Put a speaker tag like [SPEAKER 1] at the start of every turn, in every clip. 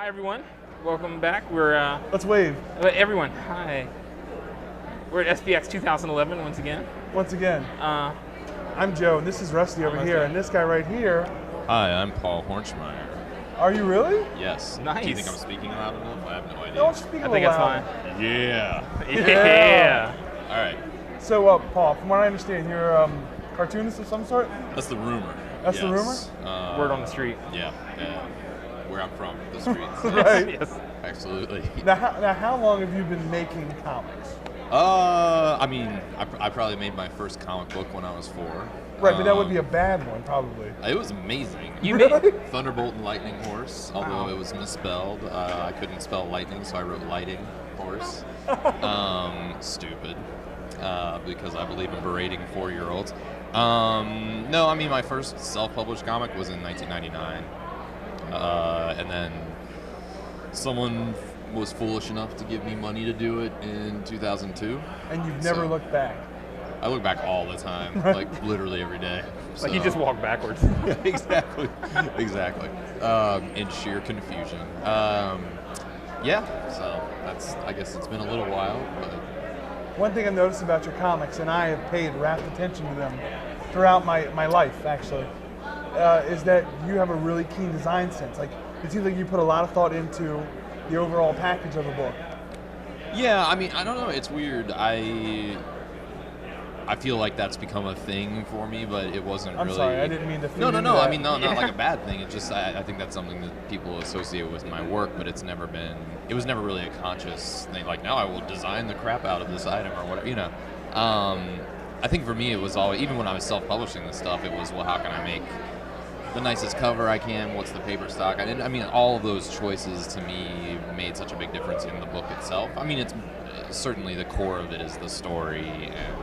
[SPEAKER 1] Hi everyone, welcome back. We're
[SPEAKER 2] Let's wave.
[SPEAKER 1] everyone. Hi. We're at SPX 2011 once again.
[SPEAKER 2] Once again. I'm Joe, and this is Rusty over here, and this guy right here.
[SPEAKER 3] Hi, I'm Paul Hornschemeier.
[SPEAKER 2] Are you really?
[SPEAKER 3] Yes.
[SPEAKER 1] Nice.
[SPEAKER 3] Do you think I'm speaking loud enough? I have no idea.
[SPEAKER 2] No, speak a
[SPEAKER 1] I
[SPEAKER 2] little
[SPEAKER 1] think it's
[SPEAKER 2] loud.
[SPEAKER 1] fine.
[SPEAKER 3] Yeah.
[SPEAKER 1] Yeah.
[SPEAKER 3] All right.
[SPEAKER 2] So, Paul, from what I understand, you're a cartoonist of some sort?
[SPEAKER 3] That's the rumor.
[SPEAKER 2] That's the rumor?
[SPEAKER 1] Word on the street.
[SPEAKER 3] Yeah. Where I'm from, the streets.
[SPEAKER 2] Right.
[SPEAKER 1] Yes.
[SPEAKER 3] Absolutely.
[SPEAKER 2] Now, how long have you been making comics?
[SPEAKER 3] I probably made my first comic book when I was 4.
[SPEAKER 2] Right, but that would be a bad one, probably.
[SPEAKER 3] It was amazing.
[SPEAKER 1] You
[SPEAKER 2] Really?
[SPEAKER 1] made
[SPEAKER 3] Thunderbolt and Lightning Horse, although
[SPEAKER 1] Wow.
[SPEAKER 3] it was misspelled. I couldn't spell lightning, so I wrote Lighting Horse. Stupid, because I believe in berating 4-year-olds. No, I mean, my first self-published comic was in 1999. And then someone was foolish enough to give me money to do it in 2002.
[SPEAKER 2] And you've never looked back.
[SPEAKER 3] I look back all the time, like literally every day.
[SPEAKER 1] like you just walk backwards.
[SPEAKER 3] Exactly. In sheer confusion. So I guess it's been a little while, but
[SPEAKER 2] One thing I've noticed about your comics, and I have paid rapt attention to them throughout my life, actually, is that you have a really keen design sense. Like, it seems like you put a lot of thought into the overall package of a book.
[SPEAKER 3] yeah, I mean, I don't know. It's weird. I feel like that's become a thing for me, but it wasn't
[SPEAKER 2] I'm
[SPEAKER 3] really.
[SPEAKER 2] sorry, I didn't mean to feed
[SPEAKER 3] No.
[SPEAKER 2] into
[SPEAKER 3] I
[SPEAKER 2] that.
[SPEAKER 3] mean, not like a bad thing. It's just I think that's something that people associate with my work, but it's never been. It was never really a conscious thing. Like, now I will design the crap out of this item or whatever. I think for me it was always, even when I was self-publishing this stuff, it was, well, how can I make the nicest cover I can? What's the paper stock? I mean, all of those choices to me made such a big difference in the book itself. I mean, it's certainly the core of it is the story and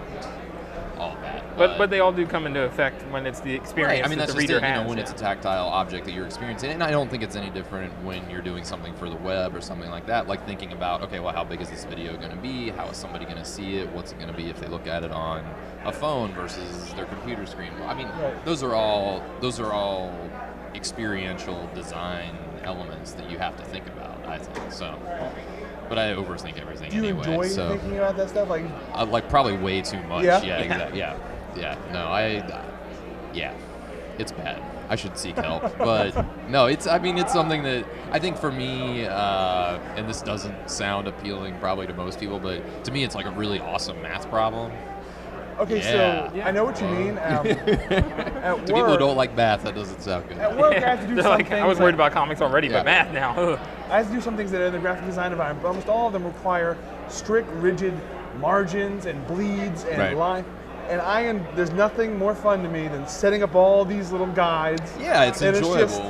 [SPEAKER 3] all of that.
[SPEAKER 1] But they all do come into effect when it's the experience
[SPEAKER 3] Right. I mean,
[SPEAKER 1] that
[SPEAKER 3] that's
[SPEAKER 1] the
[SPEAKER 3] just
[SPEAKER 1] reader
[SPEAKER 3] it,
[SPEAKER 1] has.
[SPEAKER 3] when it's a tactile object that you're experiencing. And I don't think it's any different when you're doing something for the web or something like that, like thinking about, okay, well, how big is this video going to be? How is somebody going to see it? What's it going to be if they look at it on a phone versus their computer screen? I mean,
[SPEAKER 2] Right.
[SPEAKER 3] those are all experiential design elements that you have to think about, I think. So, but I overthink everything
[SPEAKER 2] Do you
[SPEAKER 3] anyway.
[SPEAKER 2] enjoy
[SPEAKER 3] so,
[SPEAKER 2] thinking about that stuff?
[SPEAKER 3] like probably way too much.
[SPEAKER 2] Yeah?
[SPEAKER 3] Yeah, exactly. Yeah. No, it's bad. I should seek help. But no, it's something that I think for me, and this doesn't sound appealing probably to most people, but to me it's like a really awesome math problem.
[SPEAKER 2] Okay,
[SPEAKER 3] Yeah.
[SPEAKER 2] so I know what you mean. At
[SPEAKER 3] To
[SPEAKER 2] work,
[SPEAKER 3] people who don't like math, that doesn't sound good.
[SPEAKER 2] At work, I have to do
[SPEAKER 1] They're
[SPEAKER 2] some
[SPEAKER 1] like,
[SPEAKER 2] things.
[SPEAKER 1] I was worried
[SPEAKER 2] that-
[SPEAKER 1] about comics already,
[SPEAKER 3] Yeah.
[SPEAKER 1] but math now. Ugh.
[SPEAKER 2] I have to do some things that are in the graphic design environment, but almost all of them require strict, rigid margins and bleeds and
[SPEAKER 3] Right.
[SPEAKER 2] line. And there's nothing more fun to me than setting up all these little guides.
[SPEAKER 3] Yeah, it's
[SPEAKER 2] and
[SPEAKER 3] enjoyable.
[SPEAKER 2] just-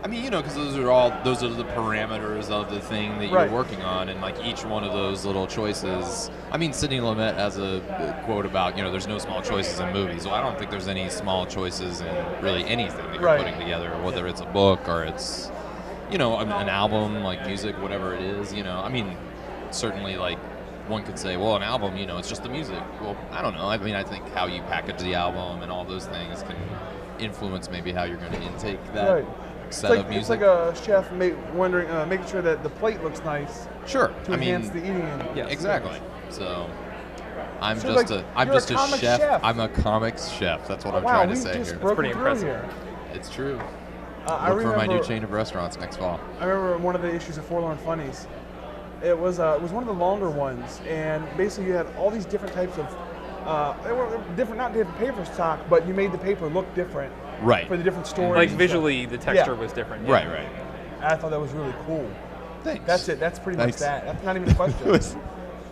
[SPEAKER 3] I mean, because those are the parameters of the thing that you're
[SPEAKER 2] Right.
[SPEAKER 3] working on, and like each one of those little choices. I mean, Sidney Lumet has a quote about, there's no small choices in movies. Well, I don't think there's any small choices in really anything that you're
[SPEAKER 2] Right.
[SPEAKER 3] putting together, whether it's a book or it's, an album, like music, whatever it is. I mean, certainly like one could say, well, an album, it's just the music. Well, I don't know. I mean, I think how you package the album and all those things can influence maybe how you're going to intake that.
[SPEAKER 2] Right.
[SPEAKER 3] Set
[SPEAKER 2] It's
[SPEAKER 3] of
[SPEAKER 2] like,
[SPEAKER 3] music.
[SPEAKER 2] it's like a chef making sure that the plate looks nice
[SPEAKER 3] Sure.
[SPEAKER 2] to enhance the eating.
[SPEAKER 1] Yes.
[SPEAKER 3] Exactly. So I'm
[SPEAKER 2] So,
[SPEAKER 3] just
[SPEAKER 2] like,
[SPEAKER 3] I'm
[SPEAKER 2] you're
[SPEAKER 3] just
[SPEAKER 2] a
[SPEAKER 3] a
[SPEAKER 2] comic
[SPEAKER 3] chef.
[SPEAKER 2] chef.
[SPEAKER 3] I'm a comics chef. That's what I'm
[SPEAKER 2] Wow,
[SPEAKER 3] trying
[SPEAKER 2] we
[SPEAKER 3] to say
[SPEAKER 2] just
[SPEAKER 3] here.
[SPEAKER 2] broke
[SPEAKER 1] pretty
[SPEAKER 2] through
[SPEAKER 1] impressive.
[SPEAKER 2] here.
[SPEAKER 3] It's true.
[SPEAKER 2] I
[SPEAKER 3] Look for my new
[SPEAKER 2] remember-
[SPEAKER 3] chain of restaurants next fall.
[SPEAKER 2] I remember one of the issues of Forlorn Funnies. It was one of the longer ones, and basically you had all these different types of they were different, not different paper stock, but you made the paper look different
[SPEAKER 3] Right.
[SPEAKER 2] for the different stories.
[SPEAKER 1] Like
[SPEAKER 2] and stuff.
[SPEAKER 1] visually, the texture
[SPEAKER 2] Yeah.
[SPEAKER 1] was different. Yeah.
[SPEAKER 3] Right.
[SPEAKER 2] I thought that was really cool.
[SPEAKER 3] Thanks.
[SPEAKER 2] That's it. That's pretty
[SPEAKER 3] Thanks.
[SPEAKER 2] much that. That's not even a question.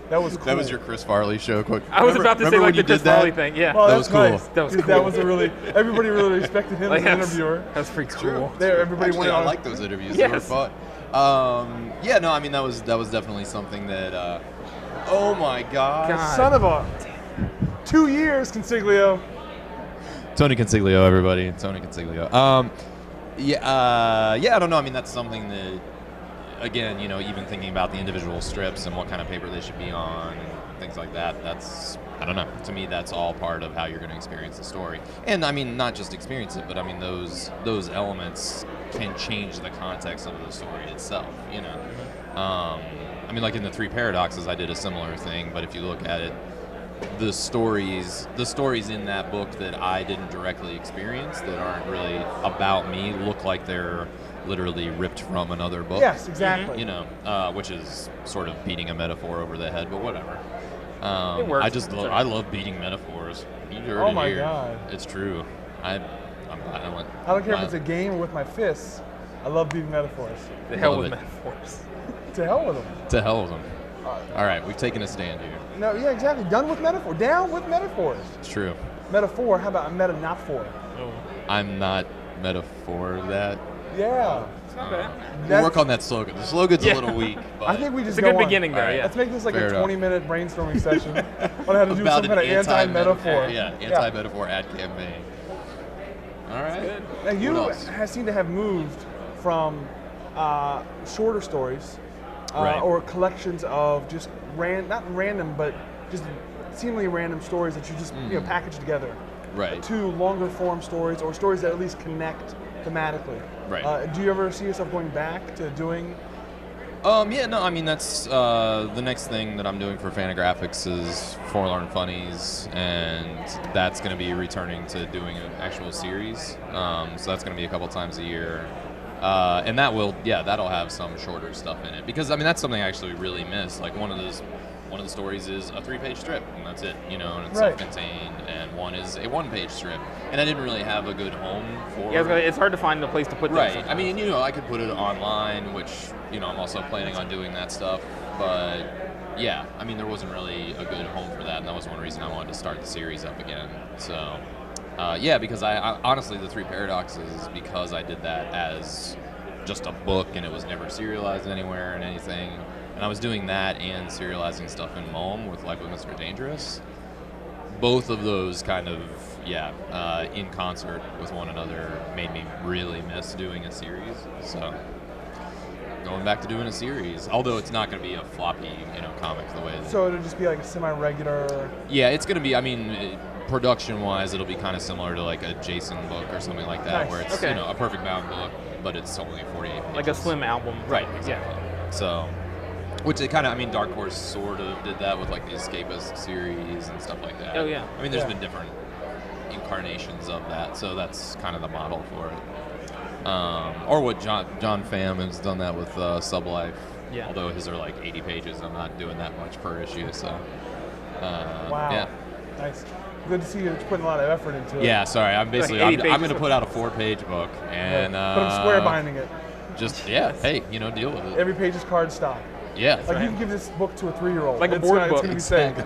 [SPEAKER 2] That was cool.
[SPEAKER 3] That was your Chris Farley show. Quick.
[SPEAKER 1] I was about to say
[SPEAKER 3] remember
[SPEAKER 1] like
[SPEAKER 3] when
[SPEAKER 1] the
[SPEAKER 3] you
[SPEAKER 1] Chris
[SPEAKER 3] did that?
[SPEAKER 1] Farley thing. Yeah.
[SPEAKER 2] Well,
[SPEAKER 3] That
[SPEAKER 2] that's
[SPEAKER 3] was cool.
[SPEAKER 2] nice.
[SPEAKER 1] That was
[SPEAKER 2] Dude,
[SPEAKER 1] cool.
[SPEAKER 2] That was everybody really respected him
[SPEAKER 1] Like,
[SPEAKER 2] as an
[SPEAKER 1] that's-
[SPEAKER 2] interviewer.
[SPEAKER 1] That's pretty cool.
[SPEAKER 2] There, everybody
[SPEAKER 3] Actually,
[SPEAKER 2] wanted
[SPEAKER 3] I
[SPEAKER 2] on.
[SPEAKER 3] like those interviews. They were
[SPEAKER 1] Yes.
[SPEAKER 3] fun. Yeah, no, I mean that was definitely something that. Oh my God.
[SPEAKER 1] God.
[SPEAKER 2] Son of a 2 years, Consiglio.
[SPEAKER 3] Tony Consiglio, everybody. Tony Consiglio. I don't know. I mean, that's something that, again, even thinking about the individual strips and what kind of paper they should be on and things like that, that's, I don't know. To me, that's all part of how you're going to experience the story. And, I mean, not just experience it, but, I mean, those elements can change the context of the story itself, you know. I mean, like in the Three Paradoxes, I did a similar thing, but if you look at it, the stories in that book that I didn't directly experience, that aren't really about me, look like they're literally ripped from another book.
[SPEAKER 2] Yes, exactly.
[SPEAKER 3] You know, which is sort of beating a metaphor over the head, but whatever.
[SPEAKER 1] It works.
[SPEAKER 3] I love beating metaphors. You heard
[SPEAKER 2] Oh
[SPEAKER 3] it
[SPEAKER 2] my
[SPEAKER 3] here.
[SPEAKER 2] God.
[SPEAKER 3] It's true. I'm glad I went.
[SPEAKER 2] I don't care if it's a game or with my fists. I love beating metaphors.
[SPEAKER 1] The hell
[SPEAKER 3] Love
[SPEAKER 1] with
[SPEAKER 3] it.
[SPEAKER 1] metaphors.
[SPEAKER 2] To hell with them.
[SPEAKER 3] To hell with them. All right, we've taken a stand here.
[SPEAKER 2] No, yeah, exactly. Done with metaphor. Down with metaphors.
[SPEAKER 3] It's true.
[SPEAKER 2] Metaphor. How about a meta not for?
[SPEAKER 1] Oh,
[SPEAKER 3] I'm not metaphor that.
[SPEAKER 2] Yeah.
[SPEAKER 1] it's not bad.
[SPEAKER 3] We'll work on that slogan. The slogan's a little weak, but
[SPEAKER 2] I think we just
[SPEAKER 1] It's a
[SPEAKER 2] go
[SPEAKER 1] good
[SPEAKER 2] on.
[SPEAKER 1] beginning there,
[SPEAKER 3] Alright.
[SPEAKER 1] yeah.
[SPEAKER 2] Let's make this like
[SPEAKER 3] Fair
[SPEAKER 2] a
[SPEAKER 3] enough.
[SPEAKER 2] 20-minute brainstorming session on how to do
[SPEAKER 3] about
[SPEAKER 2] some kind of anti-metaphor.
[SPEAKER 3] Yeah, anti-metaphor ad campaign. All right.
[SPEAKER 1] Good.
[SPEAKER 2] Now you
[SPEAKER 3] What else?
[SPEAKER 2] seem to have moved from shorter stories
[SPEAKER 3] Right.
[SPEAKER 2] or collections of just not random, but just seemingly random stories that you just package together,
[SPEAKER 3] Right.
[SPEAKER 2] to longer form stories or stories that at least connect thematically.
[SPEAKER 3] Right.
[SPEAKER 2] Do you ever see yourself going back to doing?
[SPEAKER 3] Yeah, no, I mean, that's the next thing that I'm doing for Fantagraphics is Forlorn Funnies, and that's going to be returning to doing an actual series. So that's going to be a couple times a year. And that'll have some shorter stuff in it, because I mean that's something I actually really miss. Like one of the stories is a 3-page strip, and that's it, you know, and it's
[SPEAKER 2] Right.
[SPEAKER 3] self-contained, and one is a 1-page strip, and I didn't really have a good home for.
[SPEAKER 1] Yeah, it's hard to find a place to put
[SPEAKER 3] Right.
[SPEAKER 1] those
[SPEAKER 3] I mean, you know, I could put it online, which, you know, I'm also planning on doing that stuff, but yeah, I mean, there wasn't really a good home for that, and that was one reason I wanted to start the series up again. So. Yeah, because I honestly, the Three Paradoxes is because I did that as just a book and it was never serialized anywhere and anything. And I was doing that and serializing stuff in Mulm with Life with Mr. Dangerous. Both of those kind of, in concert with one another made me really miss doing a series. So going back to doing a series, although it's not going to be a floppy, you know, comic the way that.
[SPEAKER 2] So it'll just be like a semi-regular.
[SPEAKER 3] Yeah, it's going to be, I mean, production-wise, it'll be kind of similar to like a Jason book or something like that,
[SPEAKER 2] Nice.
[SPEAKER 3] where it's
[SPEAKER 1] Okay.
[SPEAKER 3] you know, a perfect bound book, but it's only 48 pages.
[SPEAKER 1] like a slim album.
[SPEAKER 3] Right, exactly. So, which it kind of, I mean, Dark Horse sort of did that with like the Escapist series and stuff like that.
[SPEAKER 1] Oh, yeah.
[SPEAKER 3] I mean, there's
[SPEAKER 2] Yeah.
[SPEAKER 3] been different incarnations of that, so that's kind of the model for it. Or what John Pham has done that with Sublife.
[SPEAKER 1] Yeah.
[SPEAKER 3] Although his are like 80 pages, I'm not doing that much per issue, so.
[SPEAKER 2] Wow.
[SPEAKER 3] Yeah.
[SPEAKER 2] Nice. Good to see you putting a lot of effort into it.
[SPEAKER 3] Yeah, sorry. I'm basically
[SPEAKER 1] 80
[SPEAKER 3] I'm
[SPEAKER 1] pages
[SPEAKER 3] going to
[SPEAKER 1] of-
[SPEAKER 3] put out a 4-page book and
[SPEAKER 2] But I'm square binding it.
[SPEAKER 3] just hey, you know, deal with it.
[SPEAKER 2] Every page is cardstock.
[SPEAKER 3] Yeah,
[SPEAKER 2] Like you can give this book to a 3-year-old.
[SPEAKER 1] Like a board
[SPEAKER 2] It's
[SPEAKER 1] book.
[SPEAKER 2] gonna be safe.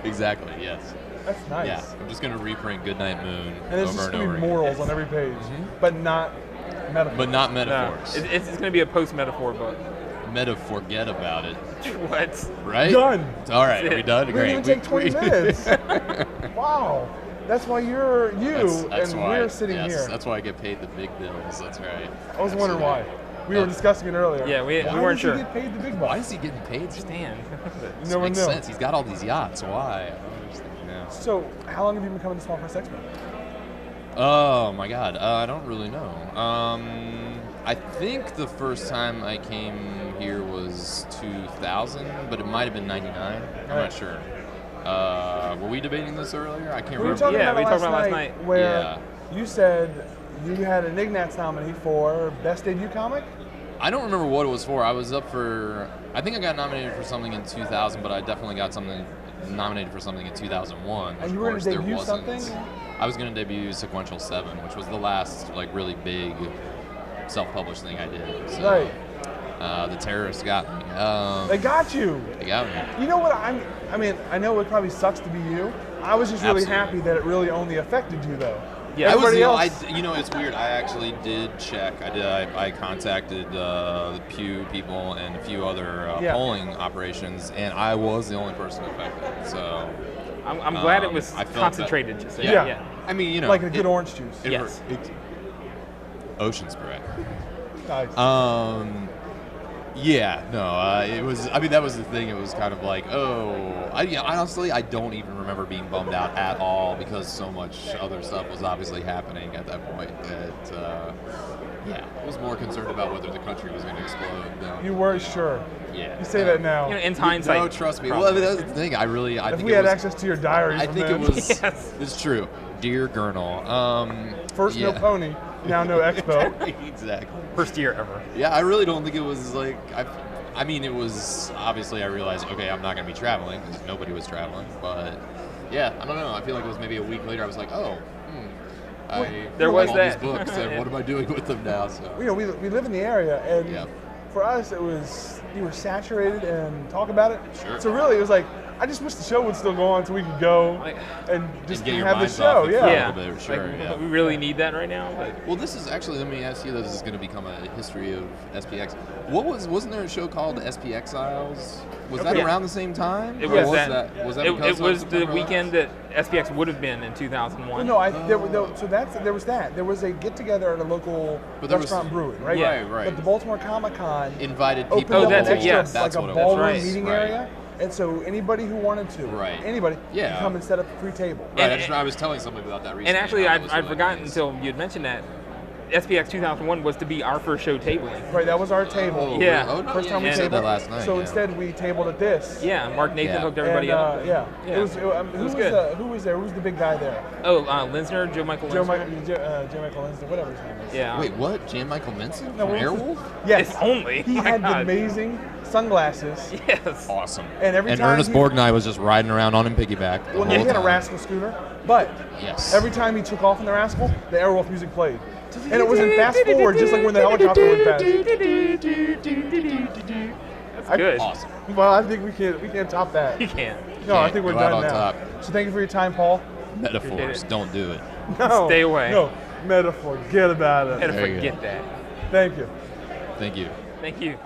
[SPEAKER 3] exactly. Yes.
[SPEAKER 2] That's nice.
[SPEAKER 3] Yeah, I'm just going to reprint Goodnight Moon
[SPEAKER 2] And there's
[SPEAKER 3] over
[SPEAKER 2] just
[SPEAKER 3] and
[SPEAKER 2] gonna
[SPEAKER 3] over
[SPEAKER 2] be
[SPEAKER 3] again.
[SPEAKER 2] morals on every page, but not metaphors.
[SPEAKER 3] But not
[SPEAKER 1] No,
[SPEAKER 3] metaphors.
[SPEAKER 1] it's going to be a post-metaphor book.
[SPEAKER 3] Forget about it.
[SPEAKER 1] What?
[SPEAKER 3] Right?
[SPEAKER 2] Done.
[SPEAKER 3] All right,
[SPEAKER 1] That's
[SPEAKER 3] are we
[SPEAKER 1] it.
[SPEAKER 3] done?
[SPEAKER 2] We
[SPEAKER 3] Great.
[SPEAKER 2] didn't even take 20 minutes. Wow. That's why you're you
[SPEAKER 3] That's
[SPEAKER 2] and
[SPEAKER 3] why,
[SPEAKER 2] we're sitting
[SPEAKER 3] yes,
[SPEAKER 2] here.
[SPEAKER 3] That's why I get paid the big bills. That's right.
[SPEAKER 2] I was wondering why.
[SPEAKER 3] Absolutely.
[SPEAKER 2] We were discussing it earlier.
[SPEAKER 1] Yeah, we
[SPEAKER 2] Why
[SPEAKER 1] weren't
[SPEAKER 2] does
[SPEAKER 1] sure.
[SPEAKER 2] he get paid the big
[SPEAKER 3] Why
[SPEAKER 2] bucks?
[SPEAKER 3] is he getting paid?
[SPEAKER 1] Stan.
[SPEAKER 3] This
[SPEAKER 2] No one
[SPEAKER 3] makes
[SPEAKER 2] knew.
[SPEAKER 3] sense. He's got all these yachts. Why? I don't understand. Yeah.
[SPEAKER 2] So, how long have you been coming to Small Press Expo?
[SPEAKER 3] Oh my God, I don't really know. I think the first time I came here was 2000, but it might have been 99. I'm
[SPEAKER 2] Right.
[SPEAKER 3] not sure. Were we debating this earlier? I can't
[SPEAKER 2] We were
[SPEAKER 3] remember.
[SPEAKER 2] talking
[SPEAKER 1] Yeah,
[SPEAKER 2] about
[SPEAKER 1] we
[SPEAKER 2] it
[SPEAKER 1] talked
[SPEAKER 2] last
[SPEAKER 1] about last
[SPEAKER 2] night,
[SPEAKER 1] night.
[SPEAKER 2] where
[SPEAKER 3] Yeah.
[SPEAKER 2] you said you had an Ignatz nominee for Best Debut Comic.
[SPEAKER 3] I don't remember what it was for. I was up for. I think I got nominated for something in 2000, but I definitely got nominated for something in 2001.
[SPEAKER 2] And you
[SPEAKER 3] Of
[SPEAKER 2] were gonna
[SPEAKER 3] course, there
[SPEAKER 2] debut
[SPEAKER 3] wasn't.
[SPEAKER 2] something?
[SPEAKER 3] I was going to debut Sequential 7, which was the last like really big self-published thing I did. So,
[SPEAKER 2] Right.
[SPEAKER 3] The terrorists got me.
[SPEAKER 2] They got you.
[SPEAKER 3] They got me.
[SPEAKER 2] You know what? I mean, I know it probably sucks to be you. I was just really
[SPEAKER 3] Absolutely.
[SPEAKER 2] happy that it really only affected you, though.
[SPEAKER 1] Yeah.
[SPEAKER 2] Everybody
[SPEAKER 3] I
[SPEAKER 2] else.
[SPEAKER 3] you know, it's weird. I actually did check. I contacted the Pew people and a few other
[SPEAKER 2] Yeah.
[SPEAKER 3] polling operations, and I was the only person affected. So
[SPEAKER 1] I'm glad it was
[SPEAKER 3] I felt
[SPEAKER 1] concentrated. Just so
[SPEAKER 2] Yeah.
[SPEAKER 1] yeah.
[SPEAKER 3] I mean, you know,
[SPEAKER 2] Like a good orange juice.
[SPEAKER 1] Yes.
[SPEAKER 3] Ocean spray.
[SPEAKER 2] Nice.
[SPEAKER 3] Yeah, no, it was. I mean, that was the thing. It was kind of like, honestly, I don't even remember being bummed out at all because so much other stuff was obviously happening at that point. That Yeah, I was more concerned about whether the country was going to explode. Than,
[SPEAKER 2] You were sure.
[SPEAKER 3] Yeah.
[SPEAKER 2] You say that now.
[SPEAKER 1] You know, in hindsight.
[SPEAKER 3] No, trust me.
[SPEAKER 1] probably.
[SPEAKER 3] Well, I mean, that's the thing. I
[SPEAKER 2] if
[SPEAKER 3] think
[SPEAKER 2] we
[SPEAKER 3] it
[SPEAKER 2] had
[SPEAKER 3] was,
[SPEAKER 2] access to your diary,
[SPEAKER 3] I
[SPEAKER 2] from
[SPEAKER 3] think
[SPEAKER 2] then.
[SPEAKER 3] it was.
[SPEAKER 1] Yes.
[SPEAKER 3] It's true. Dear Gurnal.
[SPEAKER 2] First
[SPEAKER 3] yeah.
[SPEAKER 2] no pony, now no expo.
[SPEAKER 3] Exactly.
[SPEAKER 1] First year ever.
[SPEAKER 3] Yeah, I really don't think it was like. I mean, it was obviously I realized, okay, I'm not going to be traveling because nobody was traveling. But yeah, I don't know. I feel like it was maybe a week later. I was like, oh,
[SPEAKER 1] There
[SPEAKER 3] I
[SPEAKER 1] was
[SPEAKER 3] all
[SPEAKER 1] that.
[SPEAKER 3] these books, and what am I doing with them now? So
[SPEAKER 2] You know, we live in the area, and
[SPEAKER 3] Yeah.
[SPEAKER 2] for us, it was you were saturated and talk about it.
[SPEAKER 3] Sure.
[SPEAKER 2] So really, it was like I just wish the show would still go on so we could go
[SPEAKER 1] Like-
[SPEAKER 2] and just
[SPEAKER 3] get your
[SPEAKER 2] have the
[SPEAKER 3] minds
[SPEAKER 2] show.
[SPEAKER 3] off it for a
[SPEAKER 2] Yeah.
[SPEAKER 3] little bit, sure,
[SPEAKER 1] Like,
[SPEAKER 3] yeah.
[SPEAKER 1] we really need that right now. But
[SPEAKER 3] Well, this is actually. Let me ask you. This is going to become a history of SPX. Wasn't there a show called SPX Isles? Was that
[SPEAKER 1] Yeah.
[SPEAKER 3] around the same time?
[SPEAKER 1] it
[SPEAKER 3] Or
[SPEAKER 1] was
[SPEAKER 3] was
[SPEAKER 1] that.
[SPEAKER 3] Was that
[SPEAKER 1] it
[SPEAKER 3] because
[SPEAKER 1] was
[SPEAKER 3] of
[SPEAKER 1] the
[SPEAKER 3] September
[SPEAKER 1] weekend
[SPEAKER 3] 11th?
[SPEAKER 1] that SPX would have been in 2001.
[SPEAKER 2] No, so there was that. There was a get together at a local
[SPEAKER 3] But there was-
[SPEAKER 2] restaurant brewery, right?
[SPEAKER 1] Yeah.
[SPEAKER 3] Right.
[SPEAKER 2] But the Baltimore Comic Con
[SPEAKER 3] Invited
[SPEAKER 2] opened
[SPEAKER 3] people.
[SPEAKER 2] up
[SPEAKER 1] that's
[SPEAKER 2] an
[SPEAKER 1] it,
[SPEAKER 2] extra,
[SPEAKER 1] yes.
[SPEAKER 3] That's
[SPEAKER 2] like
[SPEAKER 3] what
[SPEAKER 2] a
[SPEAKER 3] it was.
[SPEAKER 2] ballroom
[SPEAKER 1] right.
[SPEAKER 2] meeting
[SPEAKER 3] Right.
[SPEAKER 2] area, and so anybody who wanted to,
[SPEAKER 3] Right.
[SPEAKER 2] anybody,
[SPEAKER 3] Yeah.
[SPEAKER 2] could come and set up a free table.
[SPEAKER 3] Right.
[SPEAKER 1] And-
[SPEAKER 3] I was telling somebody about that recently.
[SPEAKER 1] And actually,
[SPEAKER 3] how
[SPEAKER 1] I'd
[SPEAKER 3] that was
[SPEAKER 1] I'd
[SPEAKER 3] really
[SPEAKER 1] forgotten
[SPEAKER 3] nice.
[SPEAKER 1] until you'd mentioned that SPX 2001 was to be our first show tabling.
[SPEAKER 2] Right, that was our table.
[SPEAKER 3] Oh,
[SPEAKER 1] Yeah.
[SPEAKER 3] Oh, no,
[SPEAKER 2] First
[SPEAKER 3] yeah,
[SPEAKER 2] time we
[SPEAKER 3] you said
[SPEAKER 2] tabled.
[SPEAKER 3] that last night.
[SPEAKER 2] So
[SPEAKER 3] yeah.
[SPEAKER 2] instead, we tabled at this.
[SPEAKER 1] Yeah, Mark Nathan
[SPEAKER 3] Yeah.
[SPEAKER 1] hooked everybody
[SPEAKER 2] and,
[SPEAKER 1] up.
[SPEAKER 2] Yeah.
[SPEAKER 1] Yeah.
[SPEAKER 2] It was.
[SPEAKER 1] It
[SPEAKER 2] Who
[SPEAKER 1] was
[SPEAKER 2] was
[SPEAKER 1] good.
[SPEAKER 2] who was there? Who was the big guy there?
[SPEAKER 1] Oh, Linsner, Joe Michael
[SPEAKER 2] Joe
[SPEAKER 1] Linsner.
[SPEAKER 2] Michael Linsner, whatever his name is.
[SPEAKER 1] Yeah.
[SPEAKER 3] Wait, what? Jan Michael Minson
[SPEAKER 2] No,
[SPEAKER 3] from
[SPEAKER 2] what was
[SPEAKER 3] Airwolf?
[SPEAKER 2] Yes.
[SPEAKER 1] If only.
[SPEAKER 2] He
[SPEAKER 1] My
[SPEAKER 2] had the
[SPEAKER 1] God.
[SPEAKER 2] amazing sunglasses.
[SPEAKER 1] Yes.
[SPEAKER 3] Awesome.
[SPEAKER 2] And every time
[SPEAKER 3] Ernest
[SPEAKER 2] he-
[SPEAKER 3] Borgnine was just riding around on him piggyback. The
[SPEAKER 2] Well, no,
[SPEAKER 3] whole
[SPEAKER 2] he had a
[SPEAKER 3] time.
[SPEAKER 2] Rascal scooter, but
[SPEAKER 3] Yes.
[SPEAKER 2] every time he took off in the Rascal, the Airwolf music played. And it was in fast forward, just like when the helicopter went past.
[SPEAKER 1] That's good.
[SPEAKER 3] Awesome.
[SPEAKER 2] Well, I think we can't top that.
[SPEAKER 1] You can't.
[SPEAKER 2] No, I
[SPEAKER 3] Can't
[SPEAKER 2] think we're
[SPEAKER 3] go out
[SPEAKER 2] done
[SPEAKER 3] on
[SPEAKER 2] now.
[SPEAKER 3] top.
[SPEAKER 2] So thank you for your time, Paul.
[SPEAKER 3] Metaphors.
[SPEAKER 1] it.
[SPEAKER 3] Don't do it.
[SPEAKER 2] No,
[SPEAKER 1] Stay away.
[SPEAKER 2] No, metaphor. Get about
[SPEAKER 1] Gotta
[SPEAKER 2] it.
[SPEAKER 3] There you
[SPEAKER 1] forget
[SPEAKER 3] go.
[SPEAKER 1] that.
[SPEAKER 2] Thank you.
[SPEAKER 3] Thank you.
[SPEAKER 1] Thank you.